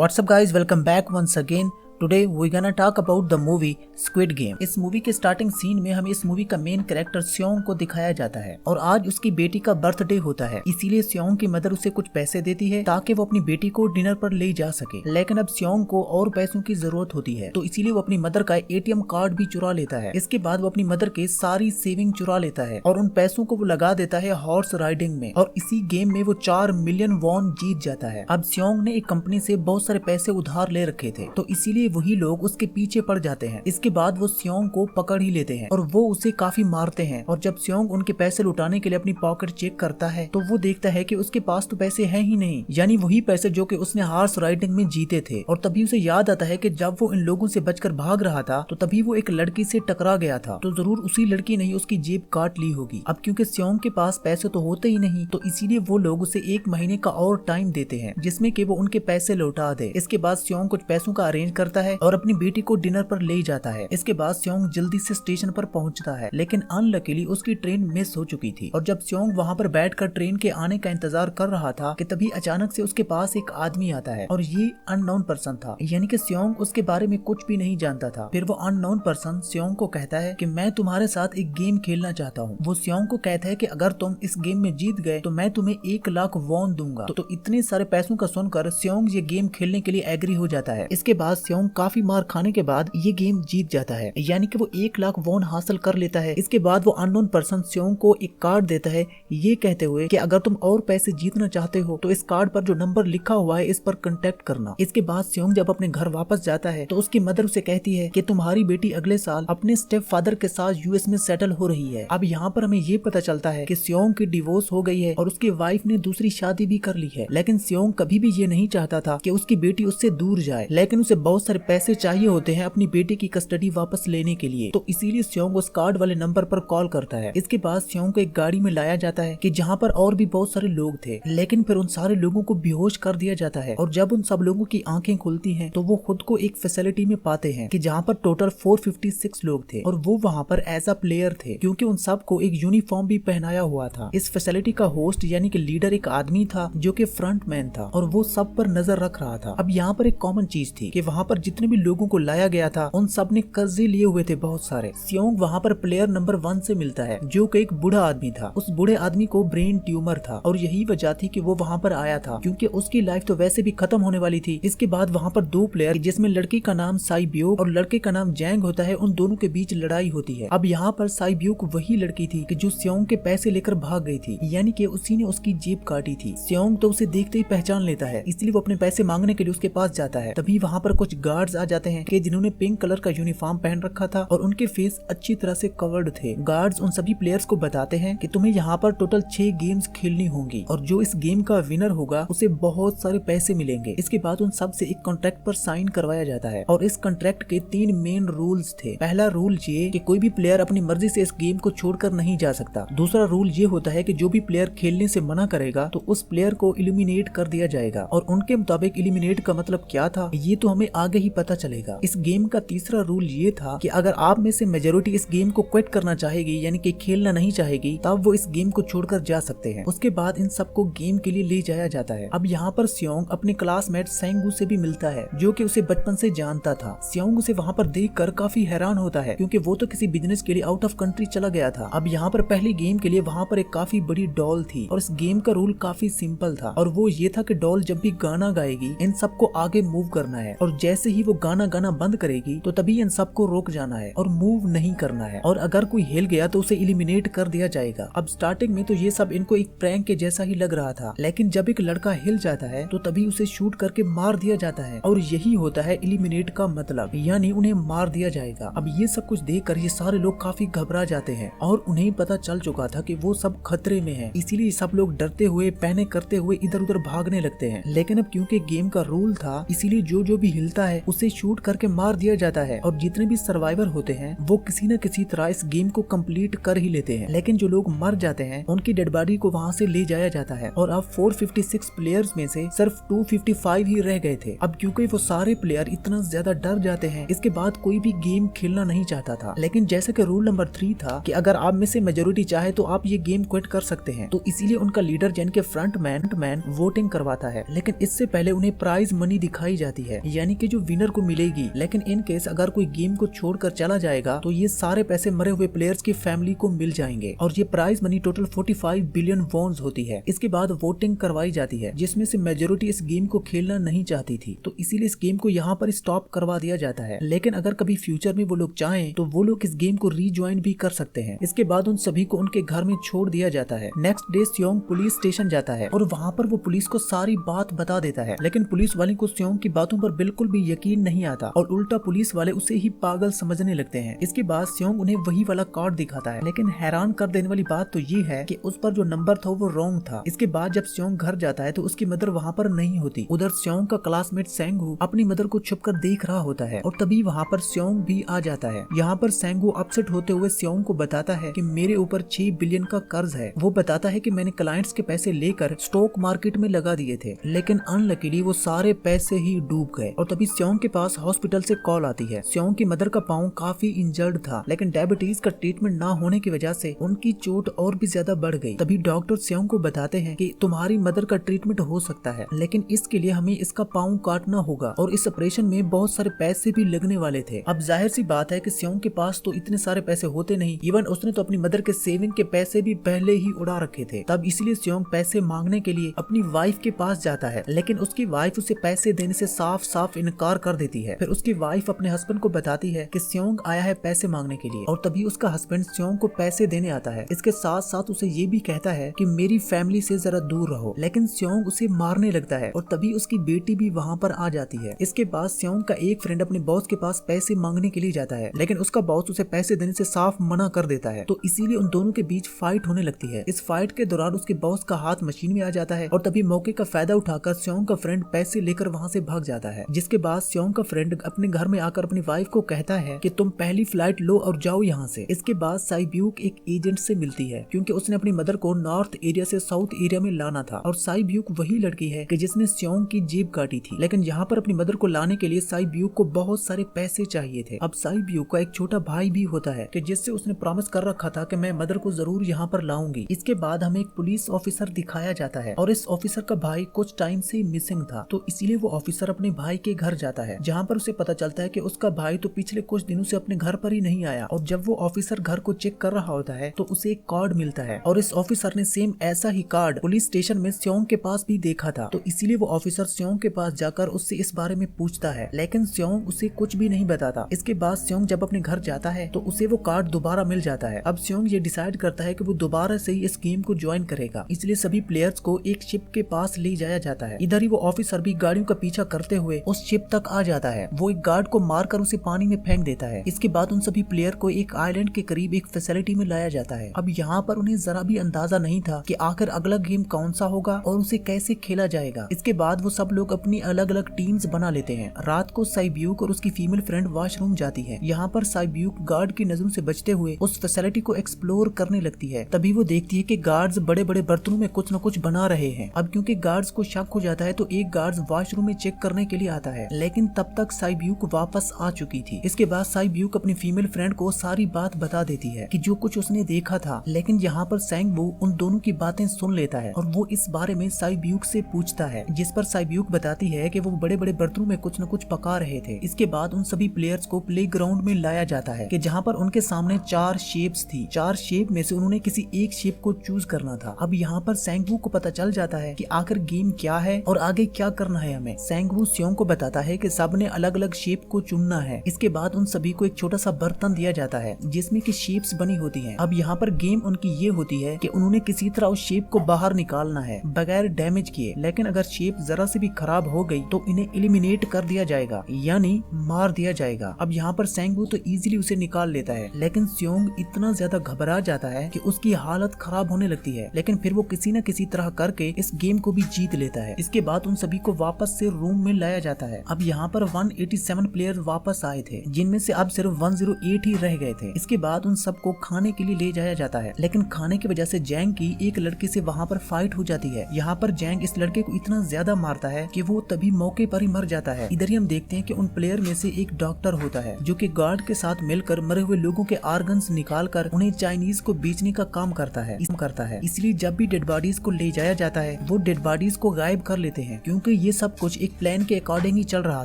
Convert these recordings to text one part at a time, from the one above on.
What's up guys, welcome back once again. Today we're gonna talk about the movie Squid Game. इस movie के starting scene में हमें इस movie का main character स्योंग को दिखाया जाता है और आज उसकी बेटी का बर्थडे होता है, इसीलिए स्योंग की मदर उसे कुछ पैसे देती है ताकि वो अपनी बेटी को डिनर पर ले जा सके। लेकिन अब स्योंग को और पैसों की जरूरत होती है, तो इसीलिए वो अपनी मदर का ATM कार्ड भी चुरा लेता है। इसके बाद वो अपनी मदर के सारी सेविंग चुरा लेता है और उन पैसों को वो लगा देता है हॉर्स राइडिंग में और इसी गेम में वो 4 मिलियन वॉन जीत जाता है। अब स्योंग ने एक कंपनी से बहुत सारे पैसे उधार ले रखे थे, तो इसीलिए वही लोग उसके पीछे पड़ जाते हैं। इसके बाद वो स्योंग को पकड़ ही लेते हैं और वो उसे काफी मारते हैं। और जब स्योंग उनके पैसे लुटाने के लिए अपनी पॉकेट चेक करता है तो वो देखता है कि उसके पास तो पैसे हैं ही नहीं, यानी वही पैसे जो कि उसने हॉर्स राइडिंग में जीते थे। और तभी उसे याद आता है कि जब वो इन लोगों से बचकर भाग रहा था तो तभी वो एक लड़की से टकरा गया था, तो जरूर उसी लड़की ने उसकी जेब काट ली होगी। अब क्योंकि स्योंग के पास पैसे तो होते ही नहीं, तो इसीलिए वो लोग उसे 1 महीने का और टाइम देते हैं जिसमें कि वो उनके पैसे लौटा दे। इसके बाद स्योंग कुछ पैसों का अरेंज करता है और अपनी बेटी को डिनर पर ले जाता है। इसके बाद स्योंग जल्दी से स्टेशन पर पहुंचता है, लेकिन अनलकीली उसकी ट्रेन मिस हो चुकी थी। और जब स्योंग वहां पर बैठकर ट्रेन के आने का इंतजार कर रहा था कि तभी अचानक से उसके पास एक आदमी आता है और ये अननोन पर्सन था, यानी कि स्योंग उसके बारे में कुछ भी नहीं जानता था। फिर वो अननोन पर्सन स्योंग को कहता है कि मैं तुम्हारे साथ एक गेम खेलना चाहता हूँ। वो स्योंग को कहता है कि अगर तुम इस गेम में जीत गए तो मैं तुम्हें 1 लाख वॉन दूंगा। तो इतने सारे पैसों का सुनकर स्योंग ये गेम खेलने के लिए एग्री हो जाता है। इसके बाद स्योंग काफी मार खाने के बाद ये गेम जीत जाता है, यानी कि वो 1 लाख वॉन हासिल कर लेता है। इसके बाद वो अननोन पर्सन स्योंग को एक कार्ड देता है, ये कहते हुए कि अगर तुम और पैसे जीतना चाहते हो तो इस कार्ड पर जो नंबर लिखा हुआ है इस पर कांटेक्ट करना। इसके बाद स्योंग जब अपने घर वापस जाता है तो उसकी मदर उसे कहती है कि तुम्हारी बेटी अगले साल अपने स्टेप फादर के साथ US में सेटल हो रही है। अब यहाँ पर हमें ये पता चलता है कि स्योंग की डिवोर्स हो गई है और उसकी वाइफ ने दूसरी शादी भी कर ली है। लेकिन स्योंग कभी भी ये नहीं चाहता था कि उसकी बेटी उससे दूर जाए, लेकिन उसे बहुत सारे पैसे चाहिए होते हैं अपनी बेटी की कस्टडी वापस लेने के लिए, तो इसीलिए स्योंग उस कार्ड वाले नंबर पर कॉल करता है। इसके बाद स्योंग को एक गाड़ी में लाया जाता है कि जहाँ पर और भी बहुत सारे लोग थे, लेकिन फिर उन सारे लोगों को बेहोश कर दिया जाता है। और जब उन सब लोगों की आंखें खुलती हैं तो वो खुद को एक फैसिलिटी में पाते हैं कि जहाँ पर टोटल 456 लोग थे और वो वहाँ पर एज अ प्लेयर थे, क्योंकि उन सब को एक यूनिफॉर्म भी पहनाया हुआ था। इस फैसिलिटी का होस्ट यानी कि लीडर एक आदमी था जो कि फ्रंट मैन था और वो सब पर नजर रख रहा था। अब यहाँ पर एक कॉमन चीज थी कि वहाँ पर जितने भी लोगों को लाया गया था उन सब ने कर्जे लिए हुए थे बहुत सारे। स्योंग वहाँ पर प्लेयर नंबर 1 से मिलता है जो कि एक बूढ़ा आदमी था। उस बूढ़े आदमी को ब्रेन ट्यूमर था और यही वजह थी कि वो वहाँ पर आया था, क्योंकि उसकी लाइफ तो वैसे भी खत्म होने वाली थी। इसके बाद वहाँ पर 2 प्लेयर जिसमें लड़की का नाम साइब्योक और लड़के का नाम जैंग होता है, उन दोनों के बीच लड़ाई होती है। अब यहाँ पर साइब्योक वही लड़की थी कि जो स्योंग के पैसे लेकर भाग गई थी, यानी कि उसी ने उसकी जेब काटी थी। स्योंग तो उसे देखते ही पहचान लेता है, इसलिए वो अपने पैसे मांगने के लिए उसके पास जाता है। तभी वहाँ पर कुछ गार्ड्स आ जाते हैं कि जिन्होंने पिंक कलर का यूनिफॉर्म पहन रखा था और उनके फेस अच्छी तरह से कवर्ड थे। गार्ड्स उन सभी प्लेयर्स को बताते हैं कि तुम्हें यहाँ पर टोटल 6 गेम्स खेलनी होंगी और जो इस गेम का विनर होगा उसे बहुत सारे पैसे मिलेंगे। इसके बाद उन सब से एक कॉन्ट्रैक्ट पर साइन करवाया जाता है और इस कॉन्ट्रैक्ट के 3 मेन रूल्स थे। पहला रूल ये कि कोई भी प्लेयर अपनी मर्जी से इस गेम को छोड़कर नहीं जा सकता। दूसरा रूल ये होता है कि जो भी प्लेयर खेलने से मना करेगा तो उस प्लेयर को इलिमिनेट कर दिया जाएगा। और उनके मुताबिक इलिमिनेट का मतलब क्या था ये तो हमें आगे ही पता चलेगा। इस गेम का तीसरा रूल ये था कि अगर आप में से मेजोरिटी इस गेम को क्विट करना चाहेगी, यानी कि खेलना नहीं चाहेगी, तब वो इस गेम को छोड़कर जा सकते हैं। उसके बाद इन सबको गेम के लिए ले जाया जाता है। अब यहाँ पर स्योंग अपने क्लासमेट सेंगू से भी मिलता है जो कि उसे बचपन से जानता था। स्योंग उसे वहाँ पर देखकर काफी हैरान होता है क्योंकि वो तो किसी बिजनेस के लिए आउट ऑफ कंट्री चला गया था। अब यहाँ पर पहली गेम के लिए वहाँ पर एक काफी बड़ी डॉल थी और इस गेम का रूल काफी सिंपल था और वो ये था कि डॉल जब भी गाना गाएगी इन सबको आगे मूव करना है और जैसे ही वो गाना गाना बंद करेगी तो तभी इन सबको रोक जाना है और मूव नहीं करना है, और अगर कोई हिल गया तो उसे इलिमिनेट कर दिया जाएगा। अब स्टार्टिंग में तो ये सब इनको एक प्रैंक के जैसा ही लग रहा था, लेकिन जब एक लड़का हिल जाता है तो तभी उसे शूट करके मार दिया जाता है और यही होता है इलिमिनेट का मतलब, यानी उन्हें मार दिया जाएगा। अब ये सब कुछ देखकर ये सारे लोग काफी घबरा जाते हैं और उन्हें पता चल चुका था कि वो सब खतरे में है, इसीलिए सब लोग डरते हुए पैनिक करते हुए इधर उधर भागने लगते हैं। लेकिन अब क्योंकि गेम का रूल था इसीलिए जो भी हिलता है है उसे शूट करके मार दिया जाता है और जितने भी सर्वाइवर होते हैं वो किसी न किसी तरह इस गेम को कंप्लीट कर ही लेते हैं। लेकिन जो लोग मर जाते हैं उनकी डेड बॉडी को वहाँ से ले जाया जाता है और अब 456 प्लेयर्स में से सिर्फ 255 ही रह गए थे। अब क्योंकि वो सारे प्लेयर इतना ज्यादा डर जाते हैं, इसके बाद कोई भी गेम खेलना नहीं चाहता था। लेकिन जैसे कि रूल नंबर 3 था कि अगर आप में से मेजोरिटी चाहे तो आप ये गेम क्विट कर सकते हैं, तो इसीलिए उनका लीडर यानी कि फ्रंटमैन वोटिंग करवाता है। लेकिन इससे पहले उन्हें प्राइज मनी दिखाई जाती है, यानी कि जो विनर को मिलेगी। लेकिन इन केस अगर कोई गेम को छोड़कर चला जाएगा तो ये सारे पैसे मरे हुए प्लेयर्स की फैमिली को मिल जाएंगे और ये prize money total 45 billion wons होती है। इसके बाद वोटिंग करवाई जाती है जिसमें से मेजोरिटी इस गेम को खेलना नहीं चाहती थी, तो इसीलिए इस गेम को यहाँ पर स्टॉप करवा दिया जाता है। लेकिन अगर कभी फ्यूचर में वो लोग चाहें तो वो लोग इस गेम को रीज्वाइन भी कर सकते हैं। इसके बाद उन सभी को उनके घर में छोड़ दिया जाता है। नेक्स्ट डे स्योंग पुलिस स्टेशन जाता है और वहाँ पर वो पुलिस को सारी बात बता देता है। लेकिन पुलिस वाले को स्योंग की बातों पर बिल्कुल भी यकीन नहीं आता और उल्टा पुलिस वाले उसे ही पागल समझने लगते हैं। इसके बाद स्योंग उन्हें वही वाला कार्ड दिखाता है, लेकिन हैरान कर देने वाली बात तो ये है कि उस पर जो नंबर था वो रॉन्ग था। इसके बाद जब स्योंग घर जाता है तो उसकी मदर वहाँ पर नहीं होती। उधर स्योंग का क्लासमेट सेंगू अपनी मदर को छुपकर देख रहा होता है और तभी वहाँ पर स्योंग भी आ जाता है। यहाँ पर सेंगू अपसेट होते हुए स्योंग को बताता है कि मेरे ऊपर 6 बिलियन का कर्ज है। वो बताता है कि मैंने क्लाइंट्स के पैसे लेकर स्टॉक मार्केट में लगा दिए थे, लेकिन अनलकीली वो सारे पैसे ही डूब गए। और तभी स्योंग के पास हॉस्पिटल से कॉल आती है। स्योंग की मदर का पाँव काफी इंजर्ड था, लेकिन डायबिटीज का ट्रीटमेंट ना होने की वजह से उनकी चोट और भी ज्यादा बढ़ गई। तभी डॉक्टर स्योंग को बताते हैं कि तुम्हारी मदर का ट्रीटमेंट हो सकता है, लेकिन इसके लिए हमें इसका पाँव काटना होगा और इस ऑपरेशन में बहुत सारे पैसे भी लगने वाले थे। अब जाहिर सी बात है कि स्योंग के पास तो इतने सारे पैसे होते नहीं, इवन उसने तो अपनी मदर के सेविंग के पैसे भी पहले ही उड़ा रखे थे। तब इसलिए स्योंग पैसे मांगने के लिए अपनी वाइफ के पास जाता है, लेकिन उसकी वाइफ उसे पैसे देने से साफ साफ इनकार कर देती है। फिर उसकी वाइफ अपने हस्बैंड को बताती है कि स्योंग आया है पैसे मांगने के लिए, और तभी उसका हस्बैंड स्योंग को पैसे देने आता है। इसके साथ साथ उसे ये भी कहता है कि मेरी फैमिली से जरा दूर रहो, लेकिन स्योंग उसे मारने लगता है और तभी उसकी बेटी भी वहाँ पर आ जाती है। इसके बाद स्योंग का एक फ्रेंड अपने बॉस के पास पैसे मांगने के लिए जाता है, लेकिन उसका बॉस उसे पैसे देने से साफ मना कर देता है, तो इसीलिए उन दोनों के बीच फाइट होने लगती है। इस फाइट के दौरान उसके बॉस का हाथ मशीन में आ जाता है और तभी मौके का फायदा उठाकर स्योंग का फ्रेंड पैसे लेकर वहाँ से भाग जाता है। जिसके बाद स्योंग का फ्रेंड अपने घर में आकर अपनी वाइफ को कहता है कि तुम पहली फ्लाइट लो और जाओ यहाँ से। इसके बाद साइब्यूक एक एजेंट से मिलती है, क्योंकि उसने अपनी मदर को नॉर्थ एरिया से साउथ एरिया में लाना था, और साइब्यूक वही लड़की है कि जिसने स्योंग की जेब काटी थी। लेकिन यहाँ पर अपनी मदर को लाने के लिए साइब्यूक को बहुत सारे पैसे चाहिए थे। अब साइब्यूक का एक छोटा भाई भी होता है कि जिससे उसने प्रॉमिस कर रखा था कि मैं मदर को जरूर यहाँ पर लाऊंगी। इसके बाद हमें एक पुलिस ऑफिसर दिखाया जाता है और इस ऑफिसर का भाई कुछ टाइम से मिसिंग था, तो इसीलिए वो ऑफिसर अपने भाई के घर जाता है, जहाँ पर उसे पता चलता है कि उसका भाई तो पिछले कुछ दिनों से अपने घर पर ही नहीं आया। और जब वो ऑफिसर घर को चेक कर रहा होता है तो उसे एक कार्ड मिलता है, और इस ऑफिसर ने सेम ऐसा ही कार्ड पुलिस स्टेशन में स्योंग के पास भी देखा था, तो इसीलिए वो ऑफिसर स्योंग के पास जाकर उससे इस बारे में पूछता है, लेकिन स्योंग उसे कुछ भी नहीं बताता। इसके बाद स्योंग जब अपने घर जाता है तो उसे वो कार्ड दोबारा मिल जाता है। अब स्योंग ये डिसाइड करता है कि वो दोबारा से ही इस गेम को ज्वाइन करेगा, इसलिए सभी प्लेयर्स को एक शिप के पास ले जाया जाता है। इधर ही वो ऑफिसर भी गाड़ियों का पीछा करते हुए उस शिप तक आ जाता है। वो एक गार्ड को मारकर उसे पानी में फेंक देता है। इसके बाद उन सभी प्लेयर को एक आइलैंड के करीब एक फैसिलिटी में लाया जाता है। अब यहाँ पर उन्हें जरा भी अंदाजा नहीं था कि आखिर अगला गेम कौन सा होगा और उसे कैसे खेला जाएगा। इसके बाद वो सब लोग अपनी अलग अलग टीम्स बना लेते हैं। रात को साइब्यूक और उसकी फीमेल फ्रेंड वॉशरूम जाती है। यहाँ पर साइब्यूक गार्ड की नजरों से बचते हुए उस फैसिलिटी को एक्सप्लोर करने लगती है। तभी वो देखती है कि गार्ड्स बड़े बड़े बर्तनों में कुछ न कुछ बना रहे हैं। अब क्योंकि गार्ड्स को शक हो जाता है तो एक गार्ड्स वॉशरूम में चेक करने के लिए आता है, लेकिन तब तक साइब्यूक वापस आ चुकी थी। इसके बाद साइब्यूक अपनी फीमेल फ्रेंड को सारी बात बता देती है कि जो कुछ उसने देखा था, लेकिन यहाँ पर सेंगवू उन दोनों की बातें सुन लेता है और वो इस बारे में साइब्यूक से पूछता है, जिस पर साइब्यूक बताती है कि वो बड़े बड़े बर्तनों में कुछ न कुछ पका रहे थे। इसके बाद उन सभी प्लेयर्स को प्लेग्राउंड में लाया जाता है कि जहाँ पर उनके सामने 4 शेप्स थी। 4 शेप में से उन्होंने किसी एक शेप को चूज करना था। अब यहाँ पर सेंगवू को पता चल जाता है कि आखिर गेम क्या है और आगे क्या करना है हमें। सेंगवू स्योंग को बताता है कि सबने अलग अलग शेप को चुनना है। इसके बाद उन सभी को एक छोटा सा बर्तन दिया जाता है जिसमें की शेप्स बनी होती हैं। अब यहाँ पर गेम उनकी ये होती है कि उन्होंने किसी तरह उस शेप को बाहर निकालना है बगैर डैमेज किए, लेकिन अगर शेप जरा से भी खराब हो गई तो इन्हें एलिमिनेट कर दिया जाएगा, यानी मार दिया जाएगा। अब यहाँ पर सेंगवू तो इजीली उसे निकाल लेता है, लेकिन स्योंग इतना ज्यादा घबरा जाता है कि उसकी हालत खराब होने लगती है, लेकिन फिर वो किसी न किसी तरह करके इस गेम को भी जीत लेता है। इसके बाद उन सभी को वापस से रूम में लाया जाता है। अब यहाँ पर 187 प्लेयर वापस आए थे, जिनमें से अब सिर्फ 108 ही रह गए थे। इसके बाद उन सबको खाने के लिए ले जाया जाता है, लेकिन खाने की वजह से जैंग की एक लड़के से वहाँ पर फाइट हो जाती है। यहाँ पर जैंग इस लड़के को इतना ज्यादा मारता है कि वो तभी मौके पर ही मर जाता है। इधर ही हम देखते हैं कि उन प्लेयर में से एक डॉक्टर होता है जो कि गार्ड के साथ मिलकर मरे हुए लोगों के ऑर्गन्स निकाल कर उन्हें चाइनीज को बेचने का काम करता है। इसलिए जब भी डेड बॉडीज को ले जाया जाता है वो डेड बॉडीज को गायब कर लेते हैं, क्योंकि ये सब कुछ एक प्लान के अकॉर्डिंग ही चल रहा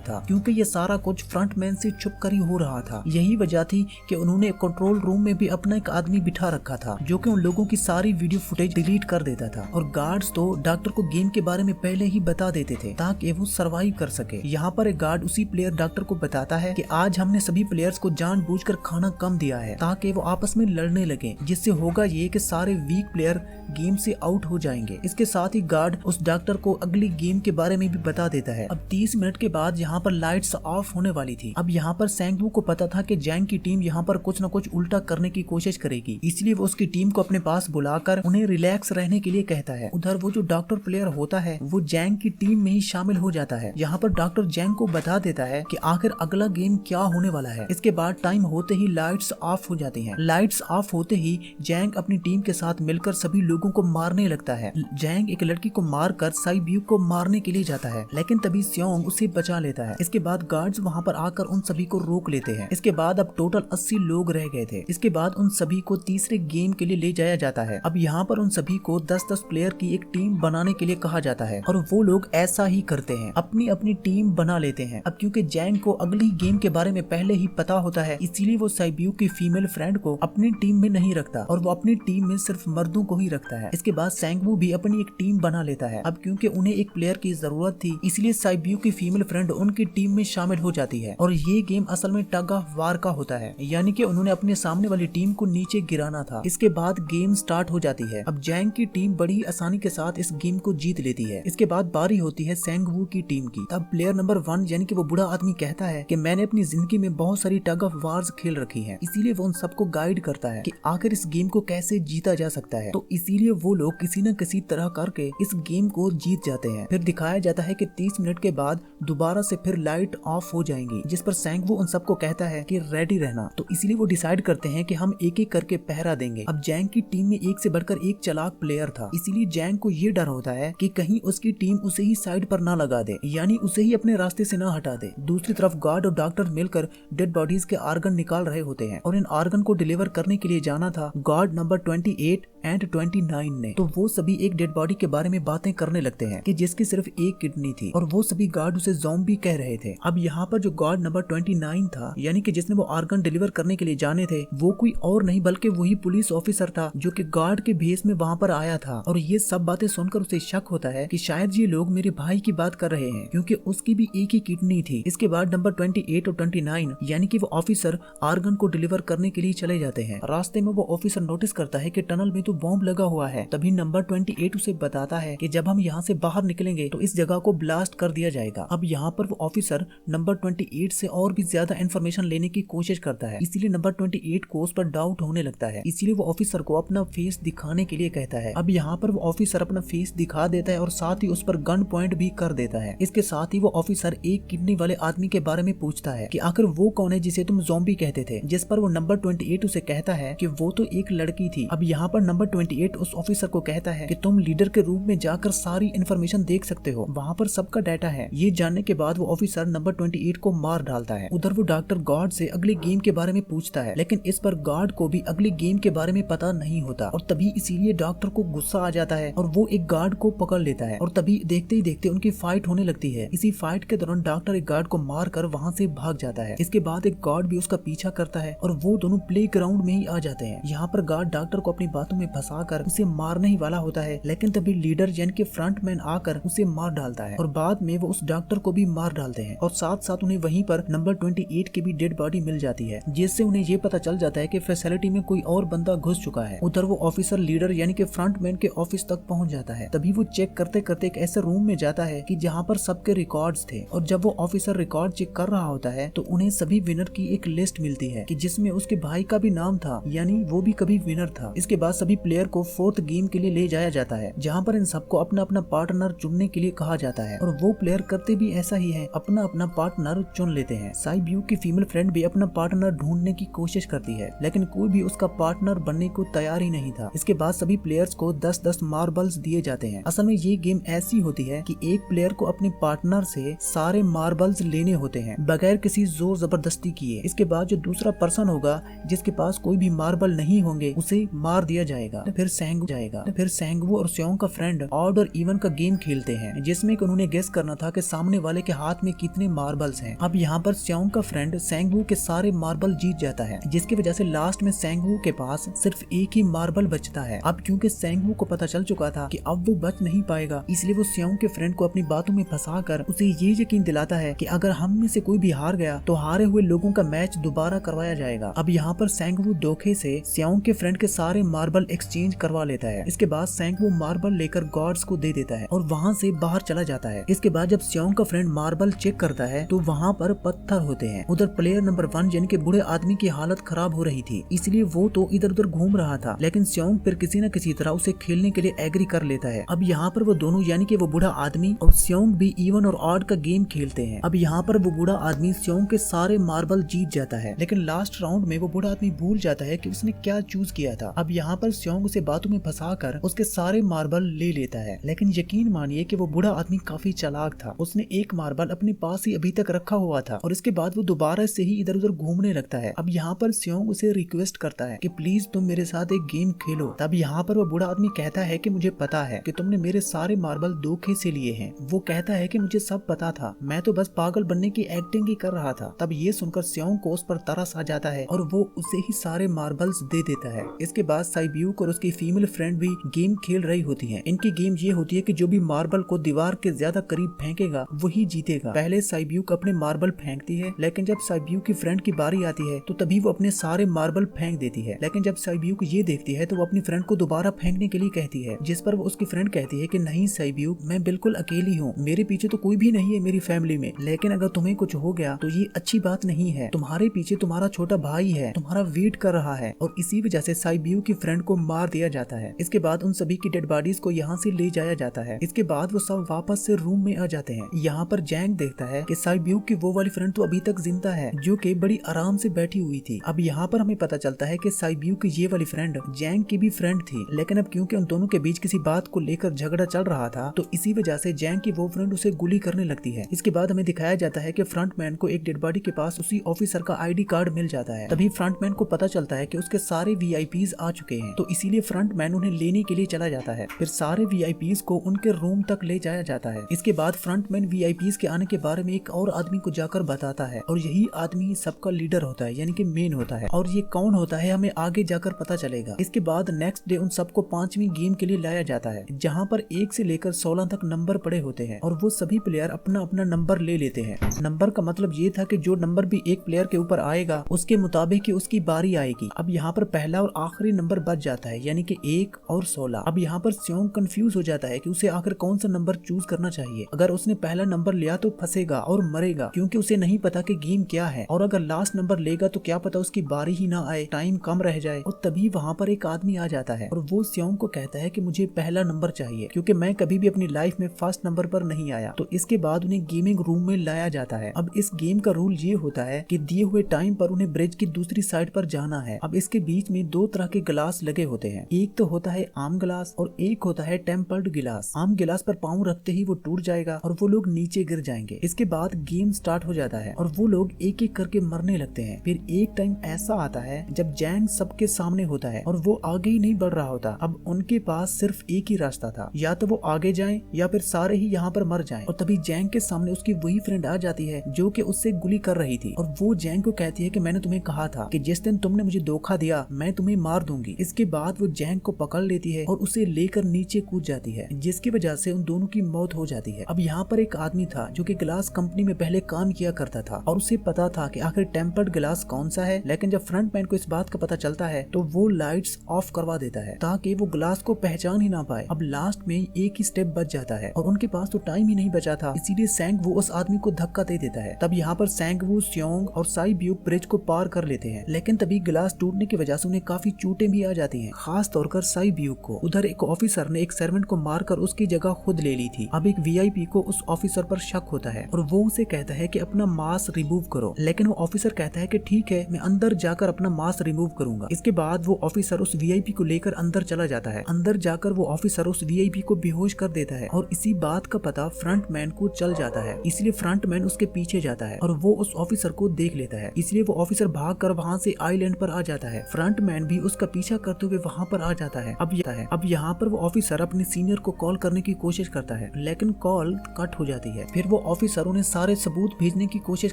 था, क्योंकि ये सारा कुछ फ्रंटमैन से छुप कर ही हो रहा था। यही वजह थी कि उन्होंने कंट्रोल रूम में भी अपना एक आदमी बिठा रखा था जो कि उन लोगों की सारी वीडियो फुटेज डिलीट कर देता था, और गार्ड्स तो डॉक्टर को गेम के बारे में पहले ही बता देते थे ताकि वो सरवाइव कर सके। यहाँ पर एक गार्ड उसी प्लेयर डॉक्टर को बताता है कि आज हमने सभी प्लेयर्स को जानबूझकर खाना कम दिया है ताकि वो आपस में लड़ने लगे, जिससे होगा ये कि सारे वीक प्लेयर गेम से आउट हो जाएंगे। इसके साथ ही गार्ड उस डॉक्टर को अगली गेम के बारे में भी बता देता है। अब 30 मिनट के बाद यहाँ पर लाइट्स ऑफ होने वाली थी। अब यहाँ पर सैंगवू को पता था कि जैंग की टीम यहाँ पर कुछ न कुछ उल्टा करने की कोशिश करेगी, इसलिए वो उसकी टीम को अपने पास बुलाकर उन्हें रिलैक्स रहने के लिए कहता है। उधर वो जो डॉक्टर प्लेयर होता है वो जैंग की टीम में ही शामिल हो जाता है। यहाँ पर डॉक्टर जैंग को बता देता है कि आखिर अगला गेम क्या होने वाला है। इसके बाद टाइम होते ही लाइट्स ऑफ हो जाती हैं। लाइट्स ऑफ होते ही जैंग अपनी टीम के साथ मिलकर सभी लोगों को मारने लगता है। जैंग एक लड़की को मारकर साइब्यू को मारने के लिए जाता है, लेकिन तभी स्योंग उसे बचा लेता है। इसके बाद गार्ड्स वहाँ पर आकर उन सभी को रोक लेते हैं। इसके बाद अब टोटल 80 लोग रह गए थे। इसके बाद उन सभी को तीसरे गेम के लिए ले जाया जाता है। अब यहाँ पर उन सभी को 10-10 प्लेयर की एक टीम बनाने के लिए कहा जाता है, और वो लोग ऐसा ही करते हैं, अपनी अपनी टीम बना लेते हैं। अब क्योंकि जैंग को अगली गेम के बारे में पहले ही पता होता है, इसीलिए वो साइब्यू की फीमेल फ्रेंड को अपनी टीम में नहीं रखता और वो अपनी टीम में सिर्फ मर्दों को ही रखता है। इसके बाद सैंगवू भी अपनी एक टीम बना लेता है। अब क्योंकि उन्हें एक प्लेयर की जरूरत थी, इसलिए साइब्यू की फीमेल फ्रेंड उनकी टीम में शामिल हो जाती है, और ये गेम असल में टग ऑफ वार का होता है, यानी कि उन्होंने अपने सामने वाली टीम को नीचे गिराना था। इसके बाद गेम स्टार्ट हो जाती है। अब जैंग की टीम बड़ी आसानी के साथ इस गेम को जीत लेती है। इसके बाद बारी होती है सैंगवू की टीम की। तब प्लेयर नंबर 1 यानी कि वो बूढ़ा आदमी कहता है कि मैंने अपनी जिंदगी में बहुत सारी टग ऑफ वार्स खेल रखी है, इसीलिए वो उन सबको गाइड करता है कि आखिर इस गेम को कैसे जीता जा सकता है। तो इसीलिए वो लोग किसी न किसी तरह करके इस गेम को जीत जाते हैं। फिर दिखाया जाता है कि 30 मिनट के बाद दोबारा से फिर लाइट ऑफ हो जाएंगी, जिस पर सैंगवू उन सबको कहता है कि रेडी रहना। तो इसलिए वो डिसाइड करते हैं कि हम एक एक करके पहरा देंगे। अब जैंग की टीम में एक से बढ़कर एक चालाक प्लेयर था, इसीलिए जैंग को ये डर होता है कि कहीं उसकी टीम उसे ही साइड पर ना लगा दे, यानी उसे ही अपने रास्ते से ना हटा दे। दूसरी तरफ गार्ड और डॉक्टर मिलकर डेड बॉडीज के ऑर्गन निकाल रहे होते हैं, और इन ऑर्गन को डिलीवर करने के लिए जाना था गार्ड नंबर 28 एंड 29 ने। तो वो सभी एक डेड बॉडी के बारे में बातें करने लगते हैं कि जिसकी सिर्फ एक किडनी थी, और वो सभी गार्ड उसे ज़ॉम्बी कह रहे थे। अब यहाँ पर जो गार्ड नंबर 29 था, यानी कि जिसने वो ऑर्गन डिलीवर करने के लिए जाने थे, वो कोई और नहीं बल्कि वही पुलिस ऑफिसर था जो कि गार्ड के भेस में वहाँ पर आया था। और ये सब बातें सुनकर उसे शक होता है कि शायद ये लोग मेरे भाई की बात कर रहे हैं, क्योंकि उसकी भी एक ही किडनी थी। इसके बाद नंबर 28 और 29 यानी कि वो ऑफिसर ऑर्गन को डिलीवर करने के लिए चले जाते हैं। रास्ते में वो ऑफिसर नोटिस करता है कि टनल में तो बॉम्ब लगा हुआ है। तभी नंबर 28 उसे बताता है कि जब हम यहाँ से बाहर निकलेंगे तो इस जगह को ब्लास्ट कर दिया जाएगा। अब यहाँ पर वो ऑफिसर नंबर 28 से और भी ज्यादा इन्फॉर्मेशन लेने की कोशिश करता है, इसीलिए नंबर 28 को उस पर डाउट होने लगता है, इसीलिए वो ऑफिसर को अपना फेस दिखाने के लिए कहता है। अब यहाँ पर वो ऑफिसर अपना फेस दिखा देता है और साथ ही उस पर गन पॉइंट भी कर देता है। इसके साथ ही वो ऑफिसर एक किडनी वाले आदमी के बारे में पूछता है कि आखिर वो कौन है जिसे तुम ज़ॉम्बी कहते थे, जिस पर वो नंबर 28 उसे कहता है कि वो तो एक लड़की थी। अब यहाँ पर नंबर 28 उस ऑफिसर को कहता है कि तुम लीडर के रूम में जाकर सारी इन्फॉर्मेशन देख सकते हो, वहाँ पर सबका डाटा है। ये जानने के बाद वो ऑफिसर नंबर 28 को मार डालता है। उधर वो डॉक्टर गार्ड से अगले गेम के बारे में पूछता है, लेकिन इस पर गार्ड को भी अगले गेम के बारे में पता नहीं होता, और तभी इसीलिए डॉक्टर को गुस्सा आ जाता है और वो एक गार्ड को पकड़ लेता है, और तभी देखते ही देखते उनकी फाइट होने लगती है। इसी फाइट के दौरान डॉक्टर एक गार्ड को मार कर वहाँ से भाग जाता है। इसके बाद एक गार्ड भी उसका पीछा करता है और वो दोनों प्ले ग्राउंड में ही आ जाते हैं। यहाँ पर गार्ड डॉक्टर को अपनी बातों में फंसा कर उसे मारने ही वाला होता है, लेकिन तभी लीडर यानी कि फ्रंटमैन आकर उसे मार डालता है, और बाद में वो उस डॉक्टर को भी मार डालते हैं, और साथ साथ उन्हें वहीं पर नंबर 28 की भी डेड बॉडी मिल जाती है, जिससे उन्हें ये पता चल जाता है कि फैसिलिटी में कोई और बंदा घुस चुका है। उधर वो ऑफिसर लीडर यानी कि फ्रंटमैन के ऑफिस तक पहुंच जाता है। तभी वो चेक करते करते एक ऐसे रूम में जाता है कि जहाँ पर सबके रिकॉर्ड्स थे, और जब वो ऑफिसर रिकॉर्ड चेक कर रहा होता है तो उन्हें सभी विनर की एक लिस्ट मिलती है कि जिसमें उसके भाई का भी नाम था, यानी वो भी कभी विनर था। इसके बाद सभी सभी प्लेयर को फोर्थ गेम के लिए ले जाया जाता है, जहाँ पर इन सबको अपना अपना पार्टनर चुनने के लिए कहा जाता है और वो प्लेयर करते भी ऐसा ही है, अपना अपना पार्टनर चुन लेते हैं। साइब्यू की फीमेल फ्रेंड भी अपना पार्टनर ढूंढने की कोशिश करती है, लेकिन कोई भी उसका पार्टनर बनने को तैयार ही नहीं था। इसके बाद सभी प्लेयर्स को 10-10 मार्बल्स दिए जाते हैं। असल में ये गेम ऐसी होती है कि एक प्लेयर को अपने पार्टनर से सारे मार्बल्स लेने होते हैं बगैर किसी जोर जबरदस्ती किए। इसके बाद जो दूसरा पर्सन होगा जिसके पास कोई भी मार्बल नहीं होंगे उसे मार दिया जाएगा। फिर सेंगवू और स्योंग का फ्रेंड ऑड और इवन का गेम खेलते हैं, जिसमें उन्होंने गेस करना था कि सामने वाले के हाथ में कितने मार्बल्स हैं। अब यहाँ पर स्योंग का फ्रेंड सेंगवू के सारे मार्बल जीत जाता है, जिसकी वजह से लास्ट में सेंगवू के पास सिर्फ एक ही मार्बल बचता है। अब क्योंकि सेंगवू को पता चल चुका था कि अब वो बच नहीं पाएगा, इसलिए वो स्योंग के फ्रेंड को अपनी बातों में फंसाकर उसे ये यकीन दिलाता है कि अगर हम में से कोई भी हार गया तो हारे हुए लोगों का मैच दोबारा करवाया जाएगा। अब यहाँ पर सेंगवू धोखे से स्योंग के फ्रेंड के सारे मार्बल एक्सचेंज करवा लेता है। इसके बाद सेंगवू मार्बल लेकर गॉड्स को दे देता है और वहाँ से बाहर चला जाता है। इसके बाद जब स्योंग का फ्रेंड मार्बल चेक करता है तो वहाँ पर पत्थर होते हैं। उधर प्लेयर नंबर 1 यानी कि बूढ़े आदमी की हालत खराब हो रही थी, इसलिए वो तो इधर उधर घूम रहा था, लेकिन स्योंग फिर किसी न किसी तरह उसे खेलने के लिए एग्री कर लेता है। अब यहाँ पर वो दोनों यानी कि वो बूढ़ा आदमी और स्योंग भी इवन और ऑड का गेम खेलते हैं। अब यहाँ पर वो बूढ़ा आदमी स्योंग के सारे मार्बल जीत जाता है, लेकिन लास्ट राउंड में वो बूढ़ा आदमी भूल जाता है कि उसने क्या चूज किया था। अब यहाँ पर स्योंग उसे बातों में फंसाकर उसके सारे मार्बल ले लेता है, लेकिन यकीन मानिए कि वो बूढ़ा आदमी काफी चालाक था। उसने एक मार्बल अपने पास ही अभी तक रखा हुआ था और इसके बाद वो दोबारा से ही इधर उधर घूमने लगता है। अब यहाँ पर स्योंग उसे रिक्वेस्ट करता है कि प्लीज तुम मेरे साथ एक गेम खेलो। तब यहाँ पर वो बूढ़ा आदमी कहता है कि मुझे पता है कि तुमने मेरे सारे मार्बल धोखे से लिए हैं। वो कहता है कि मुझे सब पता था, मैं तो बस पागल बनने की एक्टिंग ही कर रहा था। तब ये सुनकर स्योंग को उस पर तरस आ जाता है और वो उसे ही सारे मार्बल्स दे देता है। इसके बाद साइब्यूक और उसकी फीमेल फ्रेंड भी गेम खेल रही होती है। इनकी गेम ये होती है कि जो भी मार्बल को दीवार के ज्यादा करीब फेंकेगा वही जीतेगा। पहले साइब्यूक अपने मार्बल फेंकती है, लेकिन जब साइब्यूक की फ्रेंड की बारी आती है तो तभी वो अपने सारे मार्बल फेंक देती है। लेकिन जब साइब्यूक ये देखती है तो वो अपनी फ्रेंड को दोबारा फेंकने के लिए कहती है, जिस पर वो उसकी फ्रेंड कहती है कि नहीं साइब्यूक, मैं बिल्कुल अकेली हूँ, मेरे पीछे तो कोई भी नहीं है मेरी फैमिली में, लेकिन अगर तुम्हें कुछ हो गया तो ये अच्छी बात नहीं है। तुम्हारे पीछे तुम्हारा छोटा भाई है, तुम्हारा वेट कर रहा है। और इसी वजह से साइब्यूक की फ्रेंड को मार दिया जाता है। इसके बाद उन सभी की डेड बॉडीज को यहाँ से ले जाया जाता है। इसके बाद वो सब वापस से रूम में आ जाते हैं। यहाँ पर जैंग देखता है कि साइब्यूक की वो वाली फ्रेंड तो अभी तक जिंदा है, जो कि बड़ी आराम से बैठी हुई थी। अब यहाँ पर हमें पता चलता है कि साइब्यूक की ये वाली फ्रेंड जैंग की भी फ्रेंड थी, लेकिन अब क्योंकि उन दोनों के बीच किसी बात को लेकर झगड़ा चल रहा था तो इसी वजह से जैंग की वो फ्रेंड उसे गोली करने लगती है। इसके बाद हमें दिखाया जाता है कि फ्रंटमैन को एक डेड बॉडी के पास उसी ऑफिसर का आईडी कार्ड मिल जाता है। तभी फ्रंटमैन को पता चलता है कि उसके सारे वीआईपीज आ चुके हैं, तो इसीलिए फ्रंटमैन उन्हें लेने के लिए चला जाता है। फिर सारे वीआईपीज को उनके रूम तक ले जाया जाता है। इसके बाद फ्रंटमैन वीआईपीज के आने के बारे में एक और आदमी को जाकर बताता है और यही आदमी सबका लीडर होता है, यानी कि मेन होता है। और ये कौन होता है हमें आगे जाकर पता चलेगा। इसके बाद नेक्स्ट डे उन सबको 5वीं गेम के लिए लाया जाता है, जहाँ पर 1 से लेकर 16 तक नंबर पड़े होते हैं और वो सभी प्लेयर अपना अपना नंबर ले लेते हैं। नंबर का मतलब ये था कि जो नंबर भी एक प्लेयर के ऊपर आएगा उसके मुताबिक ही उसकी बारी आएगी। अब यहाँ पर पहला और आखिरी नंबर बच जाता है, यानी कि 1 और 16। अब यहाँ पर स्योंग कंफ्यूज हो जाता है कि उसे आखिर कौन सा नंबर चूज करना चाहिए। अगर उसने पहला नंबर लिया तो फंसेगा और मरेगा, क्योंकि उसे नहीं पता कि गेम क्या है, और अगर लास्ट नंबर लेगा तो क्या पता उसकी बारी ही ना आए, टाइम कम रह जाए। और तभी वहाँ पर एक आदमी आ जाता है और वो स्योंग को कहता है कि मुझे पहला नंबर चाहिए, क्योंकि मैं कभी भी अपनी लाइफ में फर्स्ट नंबर पर नहीं आया। तो इसके बाद उन्हें गेमिंग रूम में लाया जाता है। अब इस गेम का रूल ये होता है कि दिए हुए टाइम पर उन्हें ब्रिज की दूसरी साइड पर जाना है। अब इसके बीच में 2 तरह के गिलास लगे होते हैं, एक तो होता है आम गिलास और एक होता है टेम्पर्ड गिलास। आम गिलास पर पाँव रखते ही वो टूट जाएगा और वो लोग नीचे गिर जाएंगे। इसके बाद गेम स्टार्ट हो जाता है और वो लोग एक एक करके मरने लगते हैं। फिर एक टाइम ऐसा आता है जब जैंग सबके सामने होता है और वो आगे ही नहीं बढ़ रहा होता। अब उनके पास सिर्फ एक ही रास्ता था, या तो वो आगे जाएं या फिर सारे ही यहाँ पर मर जाएं। और तभी जैंग के सामने उसकी वही फ्रेंड आ जाती है जो कि उससे गोली कर रही थी और वो जैंग को कहती है कि मैंने तुम्हें कहा था कि जिस दिन तुमने मुझे धोखा दिया मैं तुम्हें मार दूंगी। इसके बाद वो जैंग को पकड़ लेती है और उसे लेकर नीचे कूद जाती है, जिसकी वजह से उन दोनों की मौत हो जाती है। अब यहाँ पर एक आदमी था जो कि ग्लास कंपनी में पहले काम किया करता था और उसे पता था कि आखिर टेम्पर्ड ग्लास कौन सा है, लेकिन जब फ्रंटमैन को इस बात का पता चलता है तो वो लाइट्स ऑफ करवा देता है ताकि वो ग्लास को पहचान ही ना पाए। अब लास्ट में एक ही स्टेप बच जाता है और उनके पास तो टाइम ही नहीं बचा था, इसीलिए सेंगवू उस आदमी को धक्का दे देता है। तब यहाँ पर सेंगवू, स्योंग और साइब्यूक ब्रिज को पार कर लेते हैं, लेकिन तभी ग्लास टूटने की वजह से उन्हें काफी चोटें भी आ जाती हैं। हैं, खास तौर कर साई ब्यूक को। उधर एक ऑफिसर ने एक सर्वेंट को मारकर उसकी जगह खुद ले ली थी। अब एक वीआईपी को उस ऑफिसर पर शक होता है और वो उसे कहता है कि अपना मास्क रिमूव करो, लेकिन वो ऑफिसर कहता है कि ठीक है, मैं अंदर जाकर अपना मास्क रिमूव करूंगा। इसके बाद वो ऑफिसर उस वीआईपी को लेकर अंदर चला जाता है। अंदर जाकर वो ऑफिसर उस वीआईपी को बेहोश कर देता है और इसी बात का पता फ्रंटमैन को चल जाता है, इसलिए फ्रंटमैन उसके पीछे जाता है और वो उस ऑफिसर को देख लेता है, इसलिए वो ऑफिसर भागकर वहाँ से आइलैंड पर आ जाता है। फ्रंटमैन भी उसका पीछा करते हुए वहाँ पर आ जाता है। अब यहाँ पर वो ऑफिसर अपने सीनियर को कॉल करने की कोशिश करता है, लेकिन कॉल कट हो जाती है। फिर वो ऑफिसर उन्हें सारे सबूत भेजने की कोशिश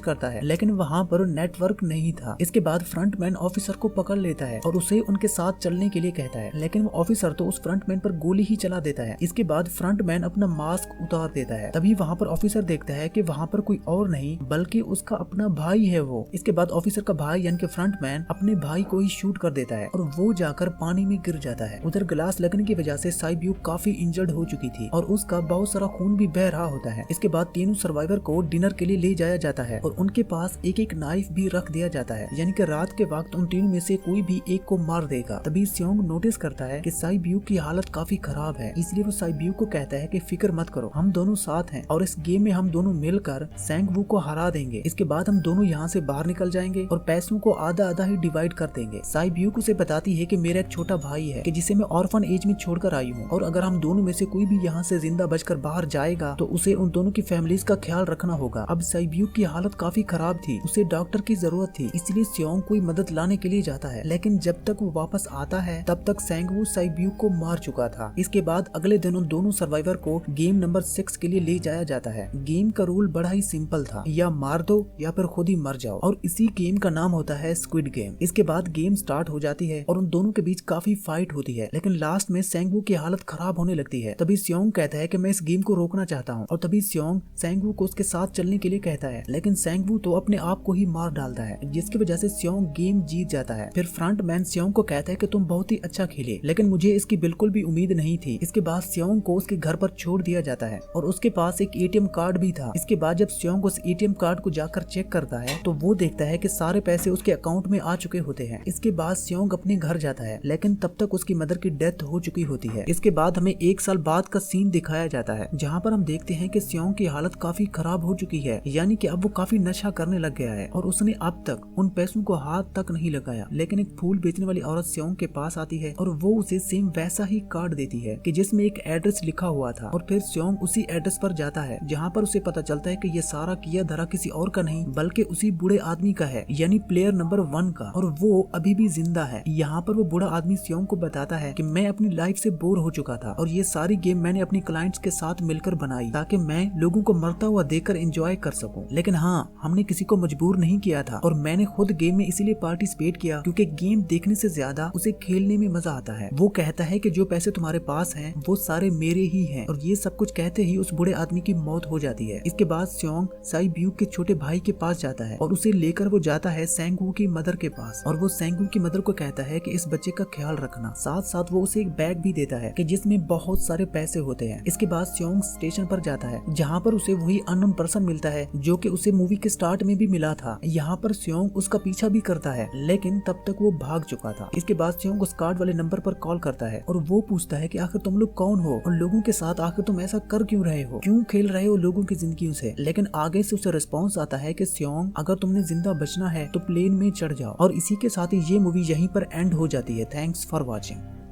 करता है, लेकिन वहाँ पर नेटवर्क नहीं था। इसके बाद फ्रंटमैन ऑफिसर को पकड़ लेता है और उसे उनके साथ चलने के लिए कहता है, लेकिन वो ऑफिसर तो उस फ्रंटमैन पर गोली ही चला देता है। इसके बाद फ्रंटमैन अपना मास्क उतार देता है। तभी वहाँ पर ऑफिसर देखता है कि वहाँ पर कोई और नहीं बल्कि उसका अपना भाई है वो। इसके बाद ऑफिसर का भाई यानी कि फ्रंटमैन अपने भाई को ही शूट कर देता है और वो जाकर पानी में गिर जाता है। उधर ग्लास लगने की वजह से साई ब्यूक काफी इंजर्ड हो चुकी थी और उसका बहुत सारा खून भी बह रहा होता है। इसके बाद तीनों सर्वाइवर को डिनर के लिए ले जाया जाता है और उनके पास एक एक नाइफ भी रख दिया जाता है, यानी कि रात के वक्त उन तीनों में से कोई भी एक को मार देगा। तभी स्योंग नोटिस करता है कि साई ब्यूक की हालत काफी खराब है, इसलिए वो साई ब्यूक को कहता है कि फिक्र मत करो, हम दोनों साथ हैं और इस गेम में हम दोनों मिलकर सैंगवू को हरा देंगे। इसके बाद हम दोनों यहाँ से बाहर निकल जाएंगे और पैसों को आधा आधा ही डिवाइड कर देंगे। साई ब्यूक उसे बताती है कि मेरा एक छोटा भाई है कि जिसे मैं ऑर्फन एज में छोड़कर आई हूँ और अगर हम दोनों में से कोई भी यहाँ से जिंदा बचकर बाहर जाएगा तो उसे उन दोनों की फैमिलीज का ख्याल रखना होगा। अब साई ब्यूक की हालत काफी खराब थी, उसे डॉक्टर की जरूरत थी, इसलिए स्योंग कोई मदद लाने के लिए जाता है, लेकिन जब तक वो वापस आता है तब तक सैंगवू साई ब्यूक को मार चुका था। इसके बाद अगले दिन उन दोनों सर्वाइवर को गेम नंबर 6 के लिए ले जाया जाता है। गेम का रूल बड़ा ही सिंपल था, या मार दो या फिर खुद ही मर जाओ, और इसी गेम का नाम होता है स्क्विड गेम। इसके बाद गेम स्टार्ट हो जाती है और उन दोनों के बीच काफी फाइट होती है, लेकिन लास्ट में सैंगवू की हालत खराब होने लगती है। तभी स्योंग कहता है कि मैं इस गेम को रोकना चाहता हूँ और तभी स्योंग सैंगवू को उसके साथ चलने के लिए कहता है, लेकिन सैंगवू तो अपने आप को ही मार डालता है, जिसकी वजह से स्योंग गेम जीत जाता है। फिर फ्रंटमैन स्योंग को कहता है कि तुम बहुत ही अच्छा खेले, लेकिन मुझे इसकी बिल्कुल भी उम्मीद नहीं थी। इसके बाद स्योंग को उसके घर पर छोड़ दिया जाता है और उसके पास एक एटीएम कार्ड भी था। इसके बाद जब स्योंग उस एटीएम कार्ड को जाकर चेक करता है तो वो देखता है कि सारे पैसे उसके अकाउंट में आ चुके होते हैं। इसके बाद स्योंग अपने घर जाता है, लेकिन तब तक उसकी मदर की डेथ हो चुकी होती है। इसके बाद हमें 1 साल बाद का सीन दिखाया जाता है, जहाँ पर हम देखते हैं कि स्योंग की हालत काफी खराब हो चुकी है, यानी कि अब वो काफी नशा करने लग गया है और उसने अब तक उन पैसों को हाथ तक नहीं लगाया। लेकिन एक फूल बेचने वाली औरत स्योंग के पास आती है और वो उसे सेम वैसा ही कार्ड देती है कि जिसमें एक एड्रेस लिखा हुआ था, और फिर स्योंग उसी एड्रेस पर जाता है, जहाँ पर उसे पता चलता है कि ये सारा किया धरा किसी और का नहीं बल्कि उसी बूढ़े आदमी का है, यानी प्लेयर नंबर 1 का, और वो अभी भी जिंदा है। यहाँ पर वो बूढ़ा आदमी स्योंग को बताता है कि मैं अपनी लाइफ से बोर हो चुका था और ये सारी गेम मैंने अपनी क्लाइंट्स के साथ मिलकर बनाई ताकि मैं लोगों को मरता हुआ देखकर एंजॉय कर सकूं, लेकिन हाँ, हमने किसी को मजबूर नहीं किया था और मैंने खुद गेम में इसीलिए पार्टिसिपेट किया क्योंकि गेम देखने से ज्यादा उसे खेलने में मजा आता है। वो कहता है कि जो पैसे तुम्हारे पास हैं वो सारे मेरे ही हैं, और ये सब कुछ कहते ही उस बूढ़े आदमी की मौत हो जाती है। इसके बाद स्योंग साई ब्यूक के छोटे भाई के पास जाता है और उसे लेकर वो जाता है सैंगवू की मदर के पास, और वो सैंगवू की मदर को कहता है कि इस बच्चे का ख्याल रखना। साथ साथ वो उसे एक बैग भी देता है कि जिसमें बहुत सारे पैसे होते हैं। इसके बाद स्योंग स्टेशन पर जाता है, जहाँ पर उसे वही अननोन पर्सन मिलता है जो कि उसे मूवी के स्टार्ट में भी मिला था। यहाँ पर स्योंग उसका पीछा भी करता है, लेकिन तब तक वो भाग चुका था। इसके बाद स्योंग उस कार्ड वाले नंबर पर कॉल करता है और वो पूछता है कि आखिर तुम लोग कौन हो और लोगों के साथ आखिर तुम ऐसा कर क्यों रहे हो, क्यों खेल रहे हो लोगों की जिंदगियों से। लेकिन आगे से उसे रिस्पॉन्स आता है कि स्योंग, अगर तुमने जिंदा बचना है तो प्लेन में चढ़ जाओ। और इसी के साथ ही ये मूवी यहीं पर एंड हो जाती है। Thanks for watching.